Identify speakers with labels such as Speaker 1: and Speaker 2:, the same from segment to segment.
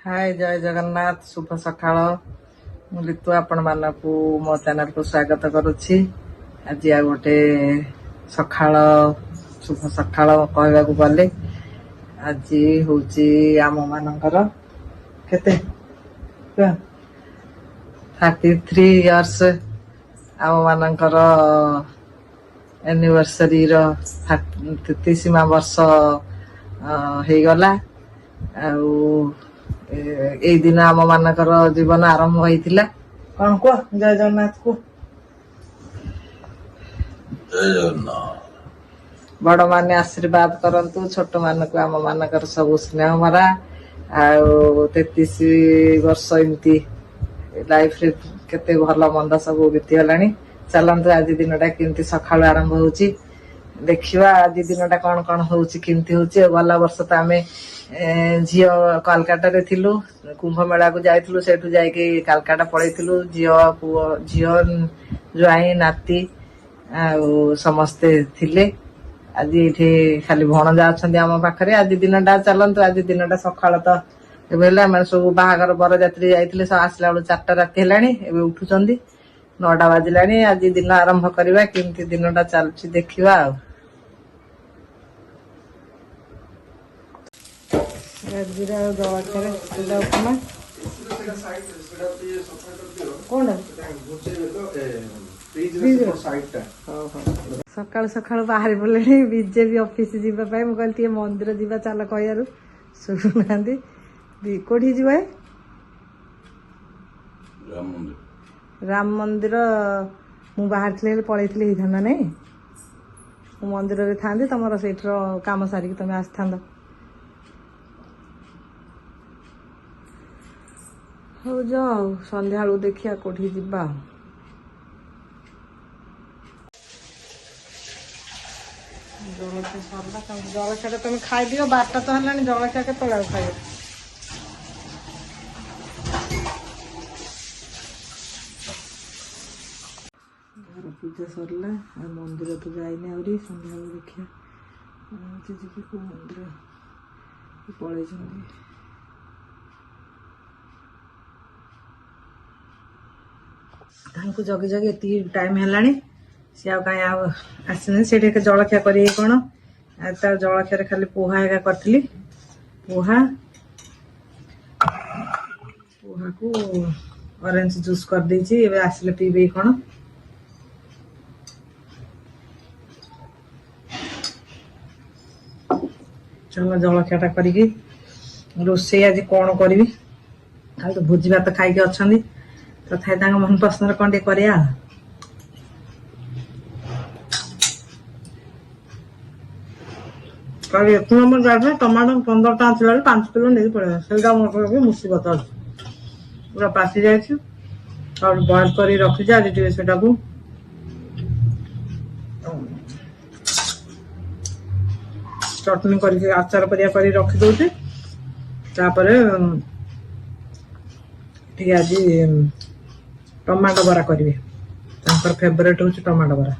Speaker 1: हाय जय जगन्नाथ शुभ सकाळ मु ऋतु आपण मानकु मो चैनल को स्वागत करुछि। आज आ गोटे सकाळ शुभ सकाळ कहबाकू गले आज होची आम मानकर केते 33 इयर्स आम मानकर एनिवर्सरी रो 33 वर्ष हो गला। एई दिन आम मानकर जीवन आरंभ होइतिला। कौन को जय जगन्नाथ को
Speaker 2: जय जगन्नाथ।
Speaker 1: बड़ माने आशीर्वाद करंतु छोट मान को आम मानकर सब स्नेह मरा 33 वर्ष एमती लाइफ रे केते भल मंद सब बीती गलानी। चलंतु आज दिनटा केमती सकाळ आरंभ होउची देखिवा। आज दिनटा कौन कौन होउची केमती होउची। गला वर्ष तो आमे झियो कलकाता रे थिलु कुंभ मेला को जाइथिलु सेठु जाइके कलकाता पळैथिलु झियो पुओ झियो ज्वाई नाती समस्ते थिले। आज एठी खाली भणजा अछंदी आम पाखरे। आज दिनटा चलंतु आज दिनटा सकाळ तो एबेला माने सब बाहागर बरयात्री जाइथिले सब आसला बेलु 4टा राती हेलानी एबे उठुचंदी 9टा बाजिलानी। आज दिन आरंभ करिवा केमती दिनटा चलछि देखिवा। जीरा जलखिया उपमा कौन सकाल सकाल बाहरी पड़े बीजेपी ऑफिस जावाई मुझे मंदिर जावा चल कह शुणुना कौटी जी राम मंदिर मु बाहर थी पलि होता नहीं मंदिर में था तुम से कम सारिक तुम आसता हो जाओ संध्या देखिया कौटी जा। जलखिया सरला जलखिया तुम खाई दियो 12टा तो है जलखिया के खाइब घर पूजा सरला मंदिर तो जाइनी आहरी संध्या देखिया जी को मंदिर पलि जगी जगी एति टाइम है सी आसने से जलखिया कर कौन तार जलखिया खाली पोहा एका करी पोहा पोहा को ऑरेंज जूस कर देछि एबे आसले पीबे कौन। चलो जलखिया करी रोषे आज कौन करी तो भोजी भात खाई अच्छा तथा मन पसंद कौन टे करिया। टमाटो 15 टा थी 5 किलो नहीं पड़े से मुसीबत पूरा पासी जाए बॉइल कर रखी आज से चटनी करके आचार कर रखी दौचे आज टमाटो बरा करेंगे फेवरेट हूँ टमाटो बरा।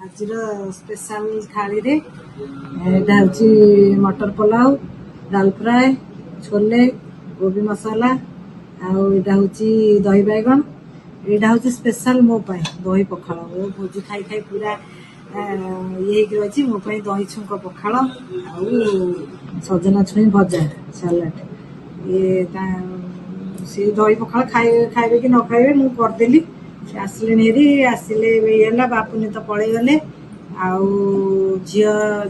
Speaker 1: आज स्पेशल थाली रे मटर पुलाव दाल फ्राए छोले गोभी मसाला आटा हूँ दही बैगन यहाँ हूँ स्पेशल मो दही पखाड़ मो भोजी खाई खाई पूरा ये रही मोपाई दही छुंक पखाड़ सजना छुई भजा सालाड ये सी दही पखाड़ खाइबे कि न खाइबे मु करदेली से आसिले नेरी आसिले ये बापुनी तो पलि गले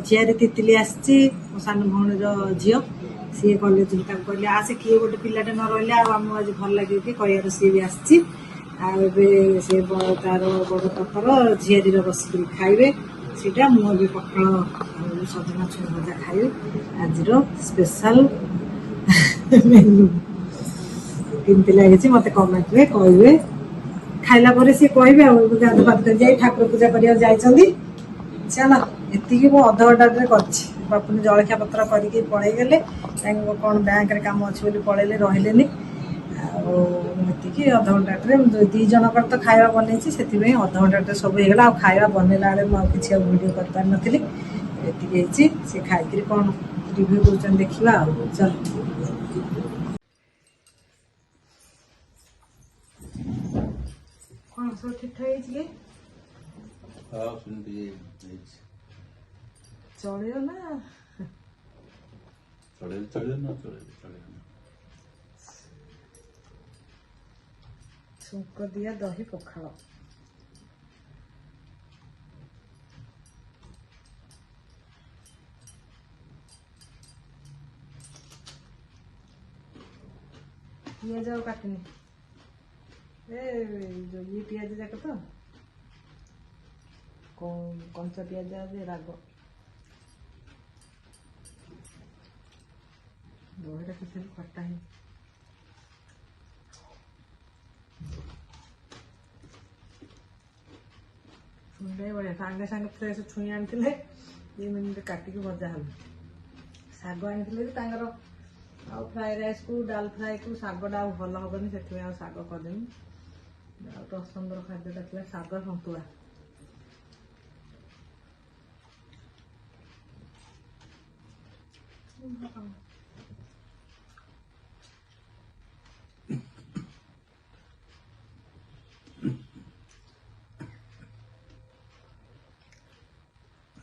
Speaker 1: झील तितली आसी मो सान भौणीर झी सी कलेज कहले आसे किए गोटे पिलाटे न रही आम आज भल लगे कि कह सी भी आसी से तार बड़ पतर झील बसिक खाइबे सीटा मुझे पखाड़ सजना छुई भजा खाइबे आज स्पेशल मेन्यू केमती लगी मत कमेंट में कहे खाइला पर सी कहे गाध पात कर ठाकुर पूजा कर चल एति मो अध घंटा कर जलखिया पत्र करके पलि गले कौन बैंक रे काम अच्छे पलैले रही ଆଉ ଏତିକି ଅଧଘଣ୍ଟାଟେ ଦୁଇ ଜଣଙ୍କର ତ ଖାଇବା ବନେଇଛି, ସେଥିପାଇଁ ଅଧଘଣ୍ଟାଟେ ସବୁ ହେଇଗଲା। ଆଉ ଖାଇବା ବନେଇଲା ବେଳେ ମୁଁ ଆଉ କିଛି ଆଉ ଭିଡ଼ିଓ କରିପାରିନଥିଲି। ଏତିକି ହେଇଛି। ସେ ଖାଇକିରି କ'ଣ ରିଭ୍ୟୁ କରୁଛନ୍ତି ଦେଖିବା ଆଉ। ଚାଲ କ'ଣ ସବୁ ଠିକ୍ଠାକ୍ ହେଇଛି କି?
Speaker 2: ହଁ ସେମିତି ହେଇଛି।
Speaker 1: ଚଳିବ ନା?
Speaker 2: ଚଳିବ ଚଳିବ ନ ଚଳିବ ଚଳିବ ନା।
Speaker 1: ଛୁଙ୍କ ଦିଆ ଦହି ପଖାଳ। ପିଆଜ ଆଉ କାଟିନି। ଯୋଉ ଇଏ ପିଆଜ ଯାକ ତ କଞ୍ଚା ପିଆଜ ଯେ ରାଗ। ଦହିଟା କିଛି ଖଟା ହିଁ। ଛୁଇଁଟା ବଢ଼ିଆ, ସାଙ୍ଗେ ସାଙ୍ଗେ ଫ୍ରେଶ ଛୁଇଁ ଆଣିଥିଲେ 2 ମିନିଟ୍ କାଟିକି ଭଜା ହେଲା। ଶାଗ ଆଣିଥିଲେ ଯେ ତାଙ୍କର ଆଉ ଫ୍ରାଏ ରାଇସ୍କୁ ଡାଲ ଫ୍ରାଏକୁ ଶାଗଟା ଆଉ ଭଲ ହେବନି, ସେଥିପାଇଁ ଆଉ ଶାଗ କଲେନି। ଆଉ ପସନ୍ଦର ଖାଦ୍ୟଟା ଥିଲା ଶାଗ ସନ୍ତୁଳା।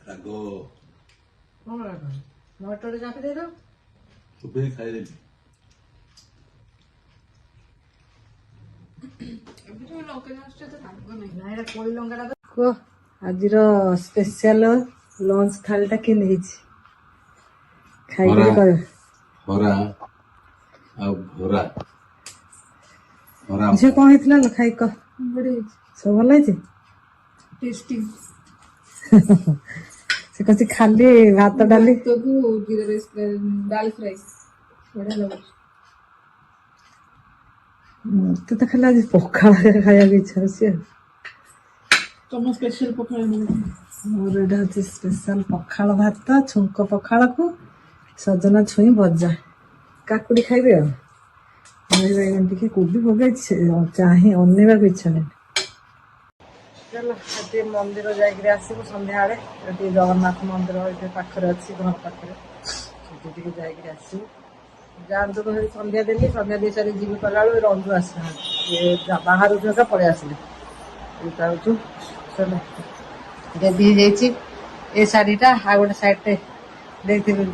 Speaker 2: ରାଗ
Speaker 1: କ'ଣ ରାଗ? ମଟରରେ ଚାପି ଦେଇଦବ।
Speaker 2: ଚୁପେଇ ଖାଇଦେଲି।
Speaker 1: କୁହ ଆଜିର ସ୍ପେଶାଲ ଲଞ୍ଚ ଥାଳିଟା କିଏ ନେଇଛି? ଖାଇକିରି କହିବ।
Speaker 2: ହରା ଆଉ ଭରା
Speaker 1: ଝିଅ କ'ଣ ହେଇଥିଲା ଲୋ? ଖାଇ କହ। ସବୁ ଭଲ ହେଇଛି?
Speaker 3: ଟେଷ୍ଟି।
Speaker 1: ସେ କହୁଛି ଖାଲି ଭାତ ଡାଲି
Speaker 3: ଡାଲ ଫ୍ରାଇ ବଢିଆ ଲାଗୁଛି।
Speaker 1: ମତେ ତ ଖାଲି ଆଜି ପଖାଳ ଖାଇବାକୁ ଇଚ୍ଛା ହଉଛି। ଆଉ
Speaker 3: ତମ ସ୍ପେଶାଲ ପଖାଳ
Speaker 1: ମୋର ଏଇଟା ହଉଛି ସ୍ପେଶାଲ ପଖାଳ ଭାତ, ଛୁଙ୍କ ପଖାଳକୁ ସଜନା ଛୁଇଁ ଭଜା, କାକୁଡି ଖାଇବେ ଆଉ ଟିକେ କୋବି ଫୋବି ଚାହିଁ ଅନେଇବାକୁ ଇଚ୍ଛା ନାହିଁ। ଚାଲ ଟିକେ ମନ୍ଦିର ଯାଇକିରି ଆସିବୁ ସନ୍ଧ୍ୟାବେଳେ। ଏଠି ଜଗନ୍ନାଥ ମନ୍ଦିର ଏଠି ପାଖରେ ଅଛି, ଘର ପାଖରେ। ସେଠି ଟିକେ ଯାଇକିରି ଆସିବୁ। ଯାଆନ୍ତୁ ତ ସେଠି ସନ୍ଧ୍ୟା ଦେଲି, ସନ୍ଧ୍ୟା ଦେଇ ସାରି ଯିବି କଲାବେଳୁ ରଞ୍ଜୁ ଆସିନାହାନ୍ତି। ଇଏ ବାହାରୁଛୁ ଏକା ପଳେଇ ଆସିଲେ। ଏଇଟା ହଉଛୁ ରେଡି ହେଇଯାଇଛି। ଏ ଶାଢ଼ୀଟା ଆଉ ଗୋଟେ ସାଇଡ୍ଟେ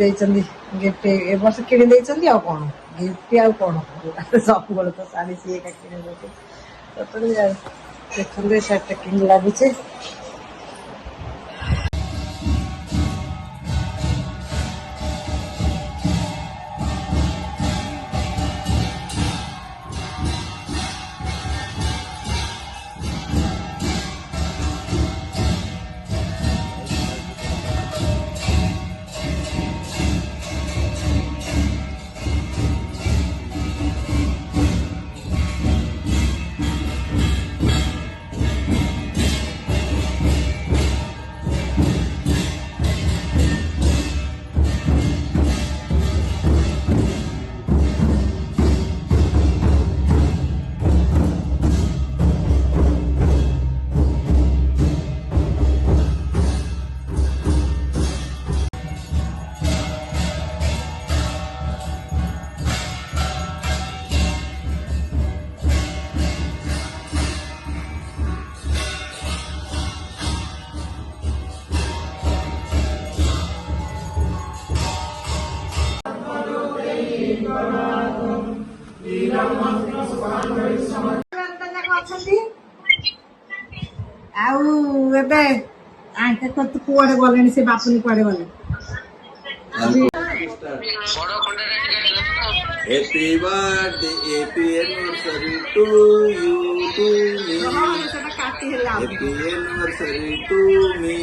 Speaker 1: ଦେଇଛନ୍ତି ଗିଫ୍ଟ। ଏ ବର୍ଷ କିଣି ଦେଇଛନ୍ତି। ଆଉ କ'ଣ ଗିଫ୍ଟ ଆଉ କ'ଣ, ସବୁବେଳେ ତ ଶାଢ଼ୀ ସିଏ ଏକା କିଣି ଦେଉଛି। ଦେଖନ୍ତୁ ଏ ଶାଢ଼ୀଟା କେମିତି ଲାଗୁଛି। ଅଛନ୍ତି ଆଉ ଏବେ କୁଆଡେ ଗଲେଣି? ସେ ବାପୁନି କୁଆଡେ ଗଲେ?
Speaker 2: Happy birthday, happy anniversary to you, to me.
Speaker 1: କାଟି ହେଲା
Speaker 2: Happy anniversary to me.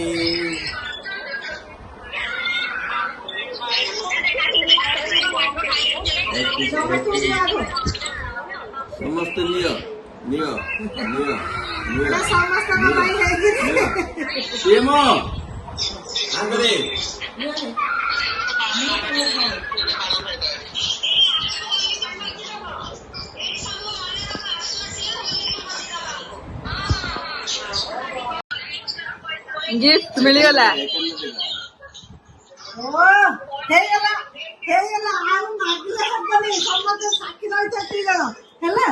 Speaker 2: ସମସ୍ତେ ନିଅ ନିଅ ନିଅ ନିଅ
Speaker 1: ସମସ୍ତଙ୍କ ପାଇଁ ହେଇକିରି
Speaker 2: କିଏ ମୋ ଆଗରେ
Speaker 1: गिफ्ट मिलगला
Speaker 4: ଓ ହେଇଗଲା ହେଇଗଲା ଆଉ ମାଗିଲେ ହବନି ସମସ୍ତେ ସାକ୍ଷୀ ରହିଛନ୍ତି ଜଣ ହେଲା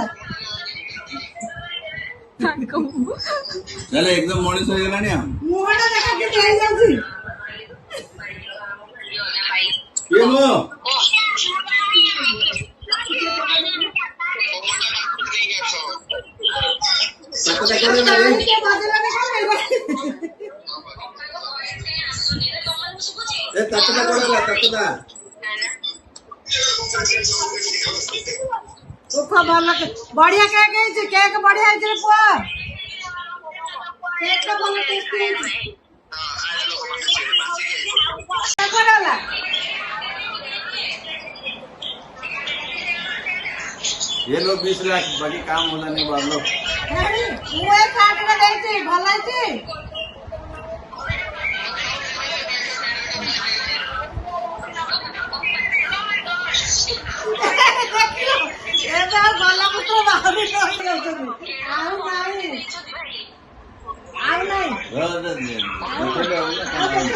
Speaker 2: ତାହେଲେ ଏକଦମ ମଣିଷ ହେଇଗଲାଣି ଆଉ
Speaker 4: ମୁହଁଟା ଦେଖା କେମିତି ହେଇଯାଉଛି
Speaker 2: କିଏ ମୁଁ ସାତଟା କେବେ ଭାଇ
Speaker 4: କିଏ ବଜେଇଲାନି କଣ
Speaker 2: ଏ ତାତଟା ପଡିଲା ତାତଟା
Speaker 4: ଦୁଃଖ ଭଲ ବଢିଆ କେକ୍ ହେଇଛି କେକ୍ ବଢିଆ ହେଇଛି ରେ ପୁଅ କେକ୍ ଟା ଭଲ ଟେଷ୍ଟି ହେଇଛି ହେଲା
Speaker 2: ये लो 20 लाख बाकी काम होना नहीं बात लो
Speaker 4: ମୁଁ ଏ କାର୍ଡଟା ଦେଇଛି ଭଲ ହେଇଛି ଏବେ ଆଉ ଗଲା ପୁତ୍ର ବାହାରି ରହିଯାଉଛନ୍ତି ଆଉ ନାହିଁ ଆଉ ନାହିଁ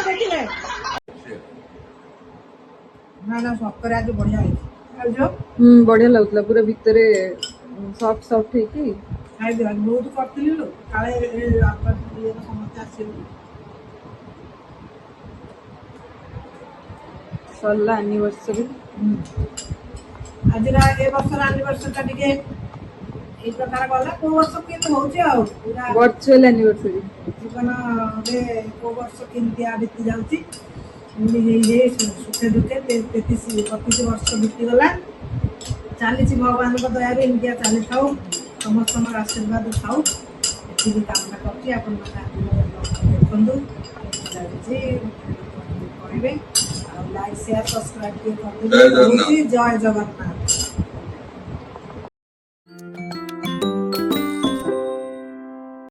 Speaker 4: ଦେଖିଲେ ନା ନା ସତରେ ଆଜି ବଢିଆ ହେଇଛି ଖାଉଛ
Speaker 1: बढ़िया लगुला पूरा भितर सॉफ्ट सॉफ्ट है कि
Speaker 4: ଖାଇଦିଅ ଆଜି ବହୁତ କରିଥିଲି ଲୋ କାଳେ ସମସ୍ତେ ଆସିବେ
Speaker 1: सरला एनिवर्सरी
Speaker 4: ଆଜିର ଏ ବର୍ଷର ଆନିଭର୍ସରୀଟା ଟିକେ ଏଇ ପ୍ରକାର ଗଲା କୋଉ ବର୍ଷ କେମିତି ହଉଛି ଆଉ ପୁରା
Speaker 1: वर्चुअल एनिवर्सरी
Speaker 4: ଜୀବନରେ କୋଉ ବର୍ଷ କେମିତି ବିତି ଯାଉଛି ଏମିତି ହେଇ ସୁଖେ ଦୁଃଖେ 33-32 ବର୍ଷ ବିତିଗଲା ଚାଲିଛି ଭଗବାନଙ୍କ ଦୟାରୁ ଏମିତିଆ ଚାଲିଥାଉ ସମସ୍ତଙ୍କର ଆଶୀର୍ବାଦ ଥାଉ ଏତିକି କାମନା କରୁଛି ଆପଣମାନେ ଦେଖନ୍ତୁ ଚାଲିଛି କହିବେ ଆଉ ଲାଇକ୍ ସେୟାର ସବସ୍କ୍ରାଇବ ଟିକେ କରିଦେବେ ଜୟ ଜଗନ୍ନାଥ।